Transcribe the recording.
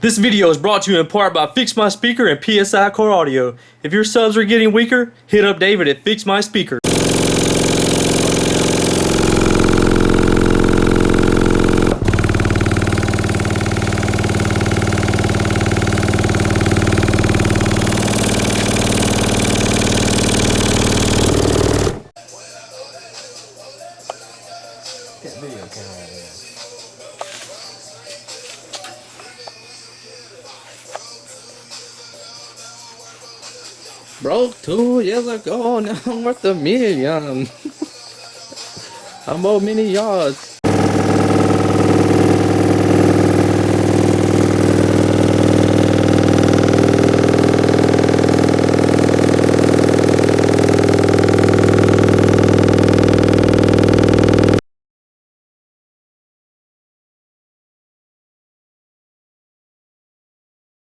This video is brought to you in part by Fix My Speaker and PSI Core Audio. If your subs are getting weaker, hit up David at Fix My Speaker. Get video camera in there. Broke 2 years ago, now I'm worth $1 million. I'm about many yards.